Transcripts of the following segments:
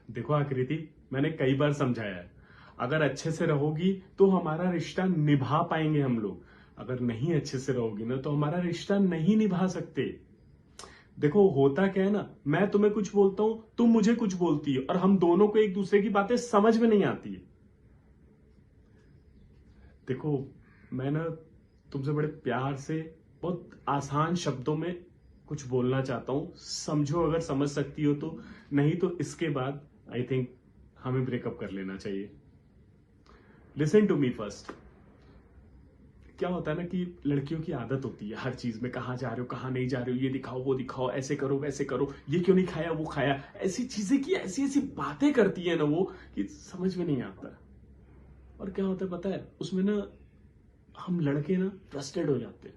देखो आकृति, मैंने कई बार समझाया है, अगर अच्छे से रहोगी तो हमारा रिश्ता निभा पाएंगे हम लोग। अगर नहीं अच्छे से रहोगी ना तो हमारा रिश्ता नहीं निभा सकते। देखो होता क्या है ना, मैं तुम्हें कुछ बोलता हूं, तुम मुझे कुछ बोलती हो, और हम दोनों को एक दूसरे की बातें समझ में नहीं आती है। देखो, मैं ना तुमसे बड़े प्यार से, बहुत आसान शब्दों में कुछ बोलना चाहता हूं, समझो अगर समझ सकती हो तो। नहीं तो इसके बाद आई थिंक हमें ब्रेकअप कर लेना चाहिए। Listen to me first. क्या होता है ना कि लड़कियों की आदत होती है हर चीज में, कहाँ जा रहे हो कहाँ नहीं जा रहे हो, ये दिखाओ वो दिखाओ, ऐसे करो वैसे करो, ये क्यों नहीं खाया वो खाया, ऐसी चीजें की ऐसी ऐसी बातें करती है ना वो, कि समझ में नहीं आता। और क्या होता है पता है, उसमें ना हम लड़के ना फ्रस्ट्रेट हो जाते हैं,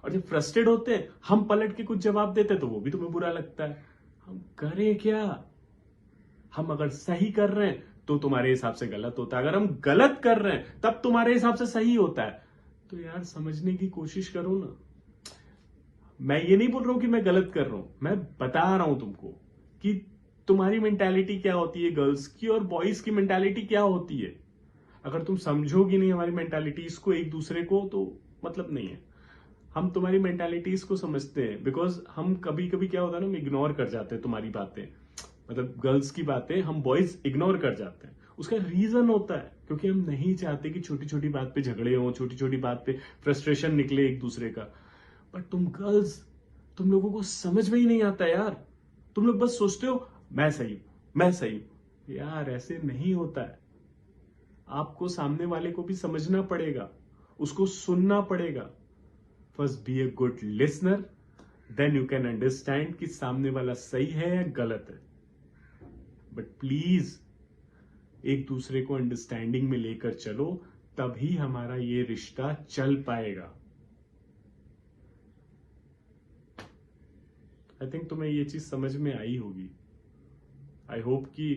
और जब फ्रस्ट्रेट होते हैं हम पलट के कुछ जवाब देते हैं तो वो भी तुम्हें बुरा लगता है। हम करें क्या? हम अगर सही कर रहे हैं तो तुम्हारे हिसाब से गलत होता है, अगर हम गलत कर रहे हैं तब तुम्हारे हिसाब से सही होता है। तो यार समझने की कोशिश करो ना। मैं ये नहीं बोल रहा हूं कि मैं गलत कर रहा हूं, मैं बता रहा हूं तुमको कि तुम्हारी मेंटालिटी क्या होती है गर्ल्स की और बॉयज की मेंटालिटी क्या होती है। अगर तुम समझोगी नहीं हमारी मेंटालिटीज को एक दूसरे को तो मतलब नहीं है। हम तुम्हारी मेंटालिटीज को समझते हैं, बिकॉज हम कभी कभी क्या होता है ना, हम इग्नोर कर जाते हैं तुम्हारी बातें, मतलब गर्ल्स की बातें हम बॉयज इग्नोर कर जाते हैं। उसका रीजन होता है क्योंकि हम नहीं चाहते कि छोटी छोटी बात पे झगड़े हो, छोटी छोटी बात पे फ्रस्ट्रेशन निकले एक दूसरे का। बट तुम गर्ल्स, तुम लोगों को समझ में ही नहीं आता यार। तुम लोग बस सोचते हो मैं सही हूं, मैं सही हूं। यार ऐसे नहीं होता है। आपको सामने वाले को भी समझना पड़ेगा, उसको सुनना पड़ेगा। First be a good listener, then you can understand कि सामने वाला सही है या गलत है। बट प्लीज एक दूसरे को अंडरस्टैंडिंग में लेकर चलो, तभी हमारा ये रिश्ता चल पाएगा। आई थिंक तुम्हें ये चीज समझ में आई होगी। आई होप कि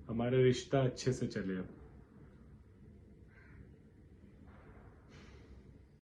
हमारा रिश्ता अच्छे से चले अब।